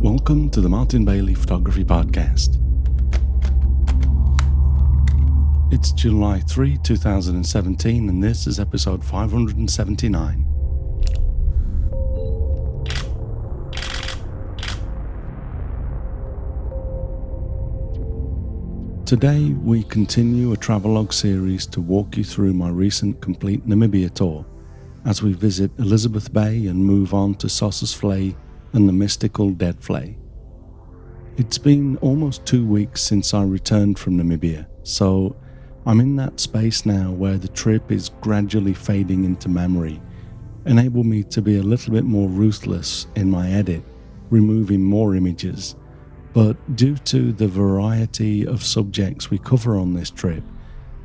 Welcome to the Martin Bailey Photography Podcast. It's July 3, 2017, and this is episode 579. Today, we continue a Travelogue series to walk you through my recent complete Namibia tour, as we visit Elizabeth Bay and move on to Sossusvlei and the mystical Dead Vlei. It's been almost 2 weeks since I returned from Namibia, so I'm in that space now where the trip is gradually fading into memory, enable me to be a little bit more ruthless in my edit, removing more images. But due to the variety of subjects we cover on this trip,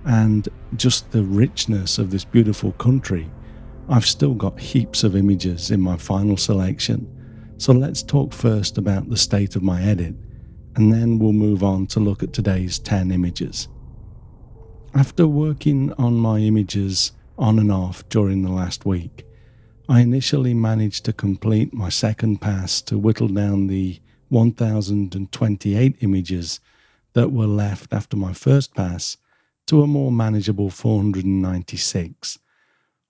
and just the richness of this beautiful country, I've still got heaps of images in my final selection. So let's talk first about the state of my edit, and then we'll move on to look at today's 10 images. After working on my images on and off during the last week, I initially managed to complete my second pass to whittle down the 1,028 images that were left after my first pass to a more manageable 496.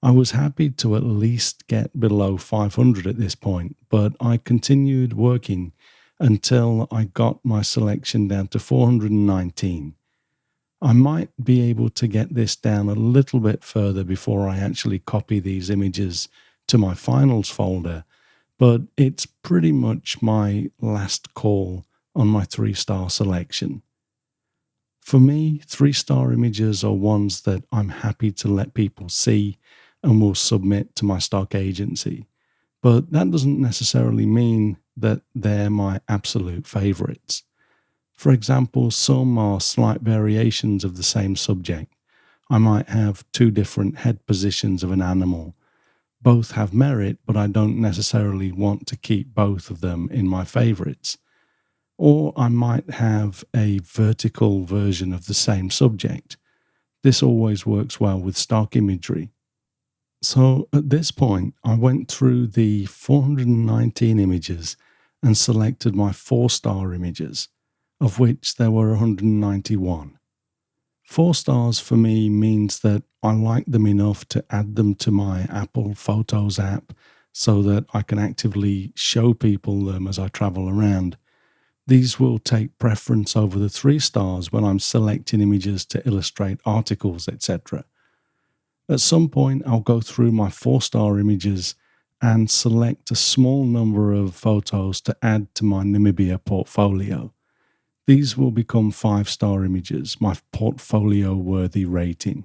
I was happy to at least get below 500 at this point, but I continued working until I got my selection down to 419. I might be able to get this down a little bit further before I actually copy these images to my finals folder, but it's pretty much my last call on my 3-star selection. For me, 3-star images are ones that I'm happy to let people see and will submit to my stock agency, but that doesn't necessarily mean that they're my absolute favorites. For example, some are slight variations of the same subject. I might have 2 different head positions of an animal. Both have merit, but I don't necessarily want to keep both of them in my favorites. Or I might have a vertical version of the same subject. This always works well with stock imagery. So at this point, I went through the 419 images and selected my 4-star images, of which there were 191. 4 stars for me means that I like them enough to add them to my Apple Photos app so that I can actively show people them as I travel around. These will take preference over the 3 stars when I'm selecting images to illustrate articles, etc. At some point, I'll go through my 4-star images and select a small number of photos to add to my Namibia portfolio. These will become 5-star images, my portfolio-worthy rating.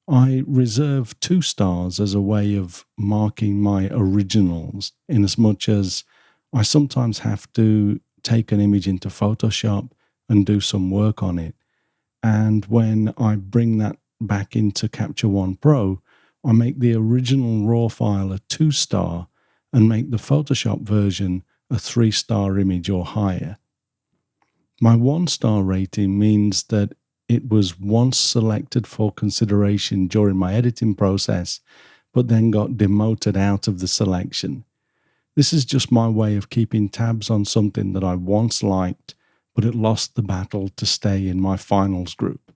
I reserve 2 stars as a way of marking my originals, in as much as I sometimes have to take an image into Photoshop and do some work on it. And when I bring that back into Capture One Pro, I make the original RAW file a 2-star and make the Photoshop version a 3-star image or higher. My 1-star rating means that it was once selected for consideration during my editing process, but then got demoted out of the selection. This is just my way of keeping tabs on something that I once liked, but it lost the battle to stay in my finals group.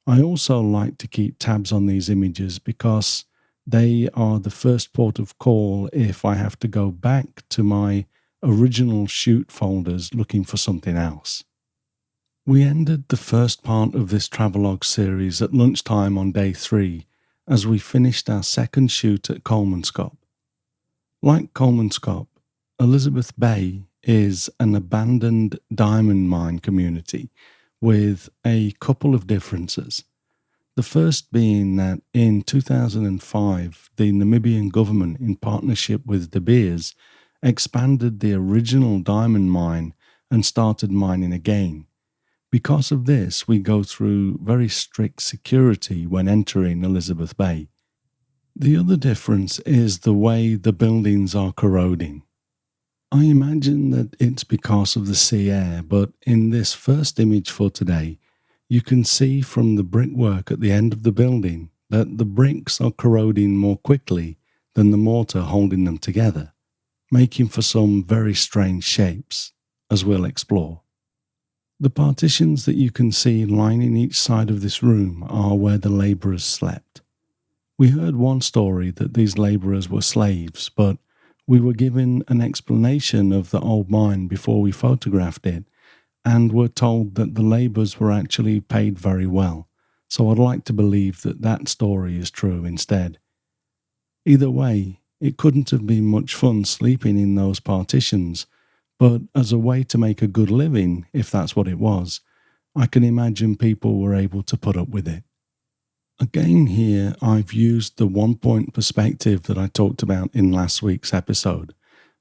I also like to keep tabs on these images because they are the first port of call if I have to go back to my original shoot folders looking for something else. We ended the first part of this Travelogue series at lunchtime on day 3 as we finished our second shoot at Colemanskop. Like Colemanskop, Elizabeth Bay is an abandoned diamond mine community with a couple of differences. The first being that in 2005, the Namibian government, in partnership with De Beers, expanded the original diamond mine and started mining again. Because of this, we go through very strict security when entering Elizabeth Bay. The other difference is the way the buildings are corroding. I imagine that it's because of the sea air, but in this first image for today, you can see from the brickwork at the end of the building that the bricks are corroding more quickly than the mortar holding them together. making for some very strange shapes, as we'll explore. The partitions that you can see lining each side of this room are where the labourers slept. We heard one story that these labourers were slaves, but we were given an explanation of the old mine before we photographed it, and were told that the labourers were actually paid very well, so I'd like to believe that that story is true instead. Either way, it couldn't have been much fun sleeping in those partitions, but as a way to make a good living, if that's what it was, I can imagine people were able to put up with it. Again here, I've used the one-point perspective that I talked about in last week's episode,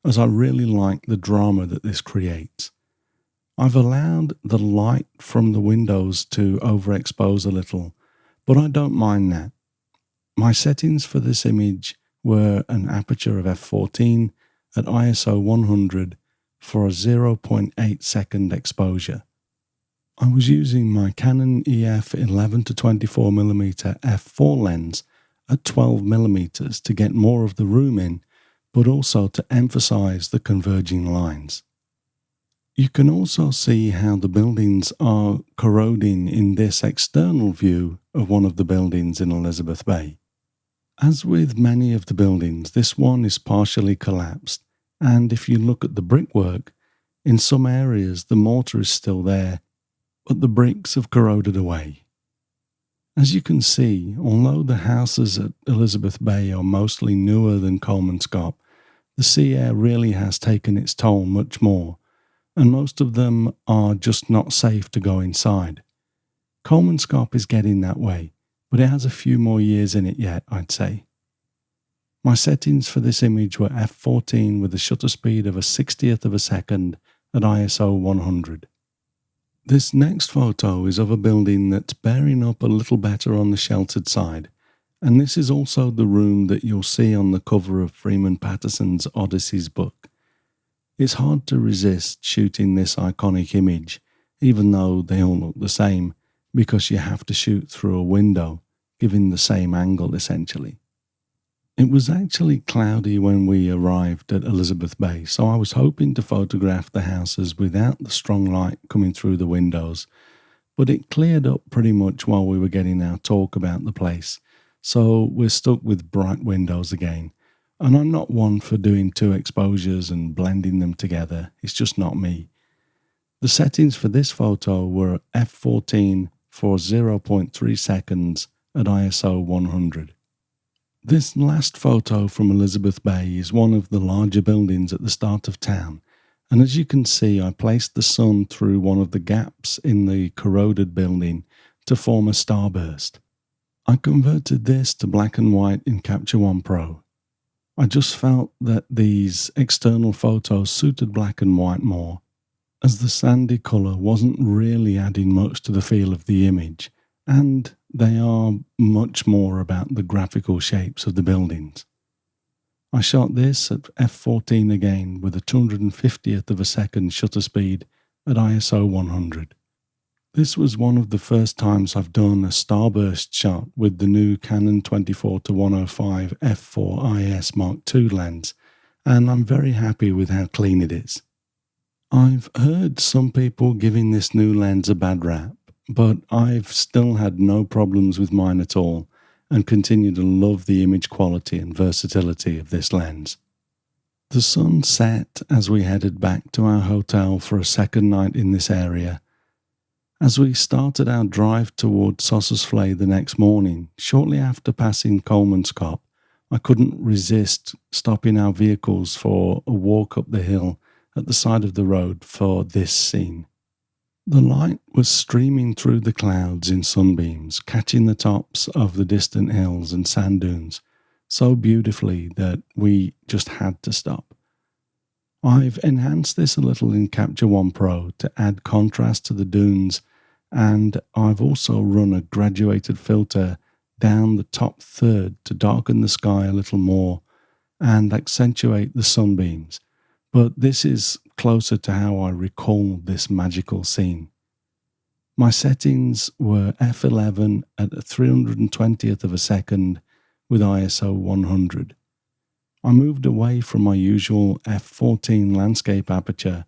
as I really like the drama that this creates. I've allowed the light from the windows to overexpose a little, but I don't mind that. My settings for this image were an aperture of f14 at ISO 100 for a 0.8 second exposure. I was using my Canon EF 11-24mm f4 lens at 12mm to get more of the room in, but also to emphasize the converging lines. You can also see how the buildings are corroding in this external view of one of the buildings in Elizabeth Bay. As with many of the buildings, this one is partially collapsed, and if you look at the brickwork, in some areas the mortar is still there, but the bricks have corroded away. As you can see, although the houses at Elizabeth Bay are mostly newer than Colemanskop, the sea air really has taken its toll much more, and most of them are just not safe to go inside. Colemanskop is getting that way, but it has a few more years in it yet, I'd say. My settings for this image were f14 with a shutter speed of a 60th of a second at ISO 100. This next photo is of a building that's bearing up a little better on the sheltered side, and this is also the room that you'll see on the cover of Freeman Patterson's Odysseys book. It's hard to resist shooting this iconic image, even though they all look the same, because you have to shoot through a window, giving the same angle essentially. It was actually cloudy when we arrived at Elizabeth Bay, so I was hoping to photograph the houses without the strong light coming through the windows, but it cleared up pretty much while we were getting our talk about the place, so we're stuck with bright windows again. And I'm not one for doing two exposures and blending them together, it's just not me. The settings for this photo were f14 for 0.3 seconds at ISO 100. This last photo from Elizabeth Bay is one of the larger buildings at the start of town, and as you can see, I placed the sun through one of the gaps in the corroded building to form a starburst. I converted this to black and white in Capture One Pro. I just felt that these external photos suited black and white more, as the sandy colour wasn't really adding much to the feel of the image, and they are much more about the graphical shapes of the buildings. I shot this at f14 again with a 250th of a second shutter speed at ISO 100. This was one of the first times I've done a starburst shot with the new Canon 24-105 f4 IS Mark II lens, and I'm very happy with how clean it is. I've heard some people giving this new lens a bad rap, but I've still had no problems with mine at all and continue to love the image quality and versatility of this lens. The sun set as we headed back to our hotel for a second night in this area. As we started our drive towards Sossusvlei the next morning, shortly after passing Colemanskop, I couldn't resist stopping our vehicles for a walk up the hill at the side of the road for this scene. The light was streaming through the clouds in sunbeams, catching the tops of the distant hills and sand dunes so beautifully that we just had to stop. I've enhanced this a little in Capture One Pro to add contrast to the dunes, and I've also run a graduated filter down the top third to darken the sky a little more and accentuate the sunbeams, but this is closer to how I recall this magical scene. My settings were f11 at a 320th of a second with ISO 100. I moved away from my usual f14 landscape aperture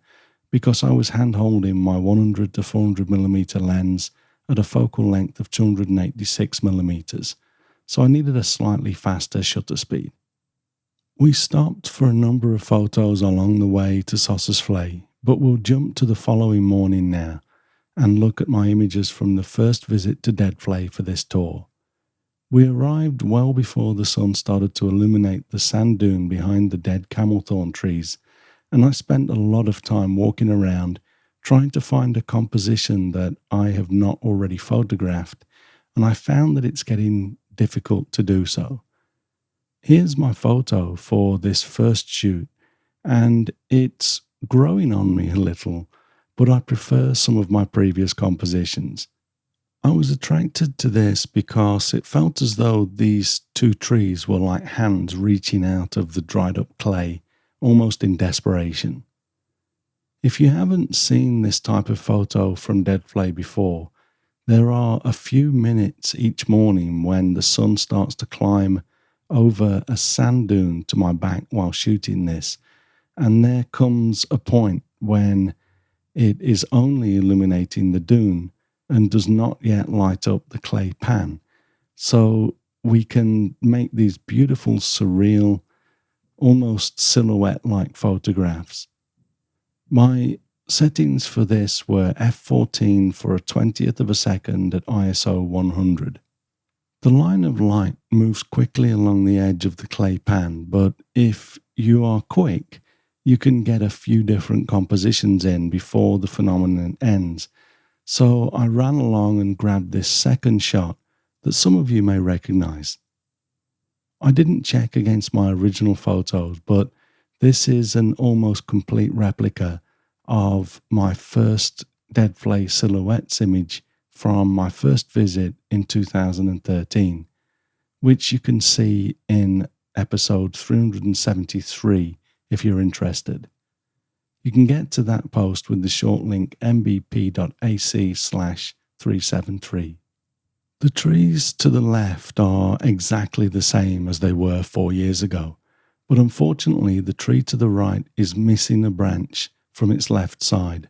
because I was hand-holding my 100 to 400mm lens at a focal length of 286mm, so I needed a slightly faster shutter speed. We stopped for a number of photos along the way to Sossusvlei, but we'll jump to the following morning now and look at my images from the first visit to Deadvlei for this tour. We arrived well before the sun started to illuminate the sand dune behind the dead camelthorn trees, and I spent a lot of time walking around trying to find a composition that I have not already photographed, and I found that it's getting difficult to do so. Here's my photo for this first shoot, and it's growing on me a little, but I prefer some of my previous compositions. I was attracted to this because it felt as though these two trees were like hands reaching out of the dried up clay, almost in desperation. If you haven't seen this type of photo from Deadvlei before, there are a few minutes each morning when the sun starts to climb over a sand dune to my back while shooting this, and there comes a point when it is only illuminating the dune and does not yet light up the clay pan. So we can make these beautiful, surreal, almost silhouette-like photographs. My settings for this were f14 for a 20th of a second at ISO 100. The line of light moves quickly along the edge of the clay pan, but if you are quick, you can get a few different compositions in before the phenomenon ends. So I ran along and grabbed this second shot that some of you may recognize. I didn't check against my original photos, but this is an almost complete replica of my first Deadvlei silhouettes image from my first visit in 2013, which you can see in episode 373 if you're interested. You can get to that post with the short link mbp.ac/373. The trees to the left are exactly the same as they were 4 years ago, but unfortunately the tree to the right is missing a branch from its left side.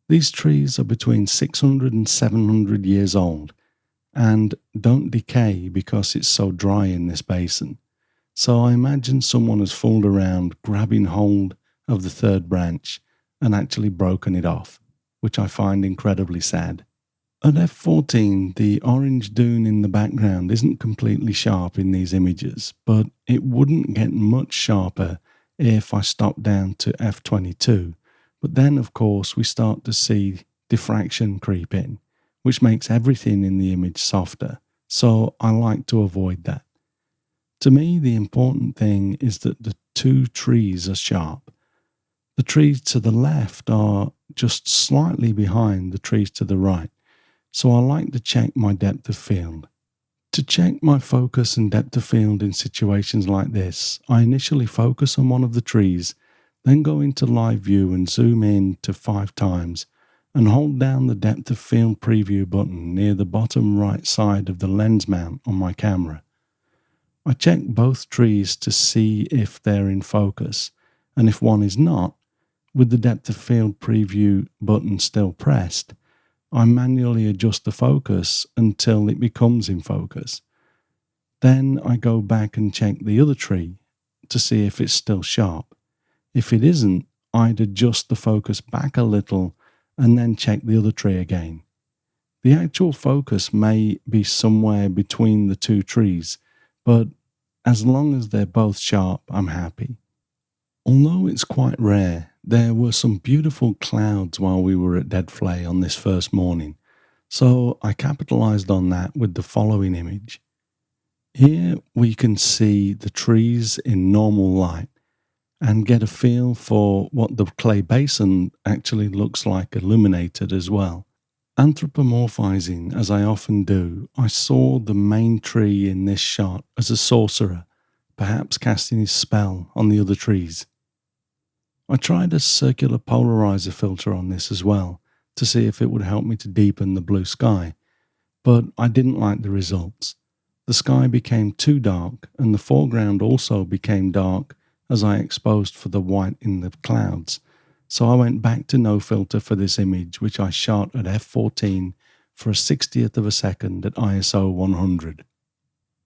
These trees are between 600 and 700 years old and don't decay because it's so dry in this basin. So I imagine someone has fooled around grabbing hold of the third branch and actually broken it off, which I find incredibly sad. At f14, the orange dune in the background isn't completely sharp in these images, but it wouldn't get much sharper if I stopped down to f22. But then, of course, we start to see diffraction creep in, which makes everything in the image softer, so I like to avoid that. To me, the important thing is that the two trees are sharp. The trees to the left are just slightly behind the trees to the right, so I like to check my depth of field. To check my focus and depth of field in situations like this, I initially focus on one of the trees, then go into live view and zoom in to 5 times and hold down the depth of field preview button near the bottom right side of the lens mount on my camera. I check both trees to see if they're in focus, and if one is not, with the depth of field preview button still pressed, I manually adjust the focus until it becomes in focus. Then I go back and check the other tree to see if it's still sharp. If it isn't, I'd adjust the focus back a little and then check the other tree again. The actual focus may be somewhere between the two trees, but as long as they're both sharp, I'm happy. Although it's quite rare, there were some beautiful clouds while we were at Deadvlei on this first morning, so I capitalized on that with the following image. Here we can see the trees in normal light and get a feel for what the clay basin actually looks like illuminated as well. Anthropomorphizing, as I often do, I saw the main tree in this shot as a sorcerer, perhaps casting his spell on the other trees. I tried a circular polarizer filter on this as well to see if it would help me to deepen the blue sky, but I didn't like the results. the sky became too dark and the foreground also became dark as I exposed for the white in the clouds. So I went back to no filter for this image, which I shot at f14 for a 60th of a second at ISO 100.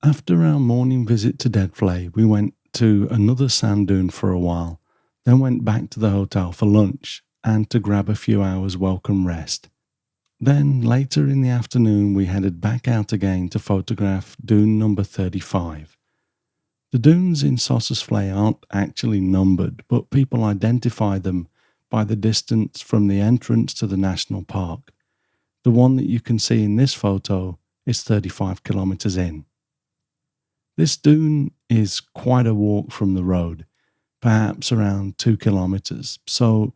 After our morning visit to Dead Flay, we went to another sand dune for a while, then went back to the hotel for lunch and to grab a few hours welcome rest. Then later in the afternoon we headed back out again to photograph dune number 35. The dunes in Sossusvlei aren't actually numbered, but people identify them by the distance from the entrance to the national park. The one that you can see in this photo is 35 kilometers in. This dune is quite a walk from the road, perhaps around 2 kilometers. So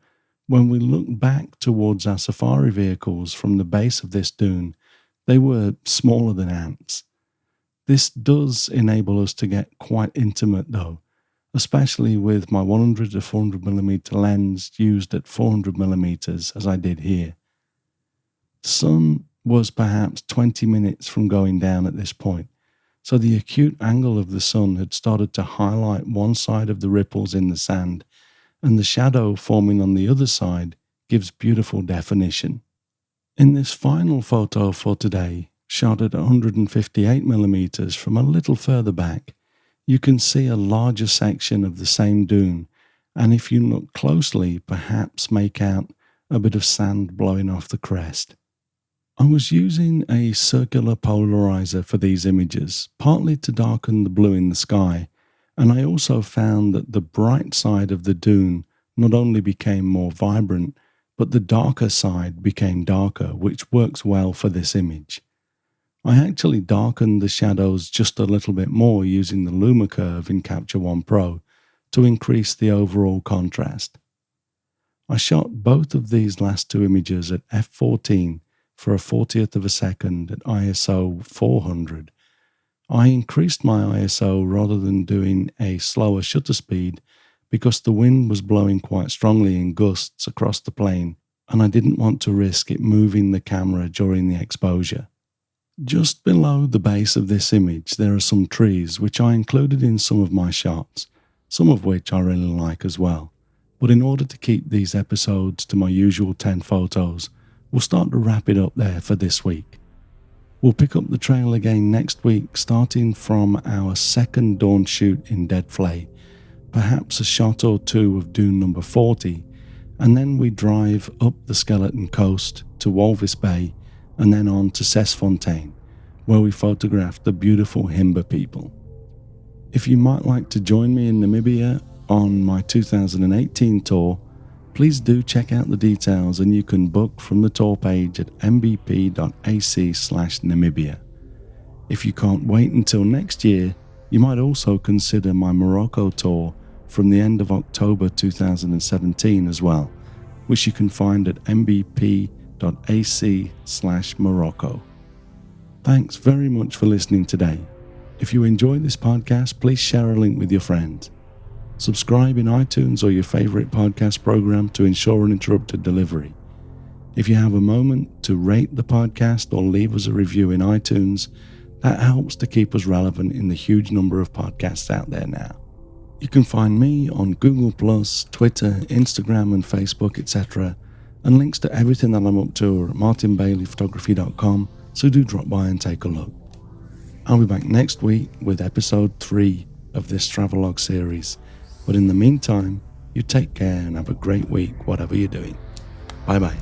when we look back towards our safari vehicles from the base of this dune, they were smaller than ants. This does enable us to get quite intimate though, especially with my 100 to 400mm lens used at 400mm as I did here. The sun was perhaps 20 minutes from going down at this point, so the acute angle of the sun had started to highlight one side of the ripples in the sand, and the shadow forming on the other side gives beautiful definition. In this final photo for today, shot at 158mm from a little further back, you can see a larger section of the same dune, and if you look closely, perhaps make out a bit of sand blowing off the crest. I was using a circular polarizer for these images, partly to darken the blue in the sky, and I also found that the bright side of the dune not only became more vibrant, but the darker side became darker, which works well for this image. I actually darkened the shadows just a little bit more using the Luma curve in Capture One Pro to increase the overall contrast. I shot both of these last two images at f14 for a 40th of a second at ISO 400. I increased my ISO rather than doing a slower shutter speed because the wind was blowing quite strongly in gusts across the plane and I didn't want to risk it moving the camera during the exposure. Just below the base of this image there are some trees which I included in some of my shots, some of which I really like as well. But in order to keep these episodes to my usual 10 photos, we'll start to wrap it up there for this week. We'll pick up the trail again next week, starting from our second dawn shoot in Dead Flay, perhaps a shot or two of dune number 40, and then we drive up the Skeleton Coast to Walvis Bay and then on to Sesfontein, where we photograph the beautiful Himba people. If you might like to join me in Namibia on my 2018 tour, please do check out the details and you can book from the tour page at mbp.ac/Namibia. If you can't wait until next year, you might also consider my Morocco tour from the end of October 2017 as well, which you can find at mbp.ac/Morocco. Thanks very much for listening today. If you enjoy this podcast, please share a link with your friends. Subscribe in iTunes or your favorite podcast program to ensure uninterrupted delivery. If you have a moment to rate the podcast or leave us a review in iTunes, that helps to keep us relevant in the huge number of podcasts out there now. You can find me on Google+, Twitter, Instagram and Facebook, etc. And links to everything that I'm up to are at martinbaileyphotography.com, so do drop by and take a look. I'll be back next week with episode 3 of this Travelogue series. But in the meantime, you take care and have a great week, whatever you're doing. Bye bye.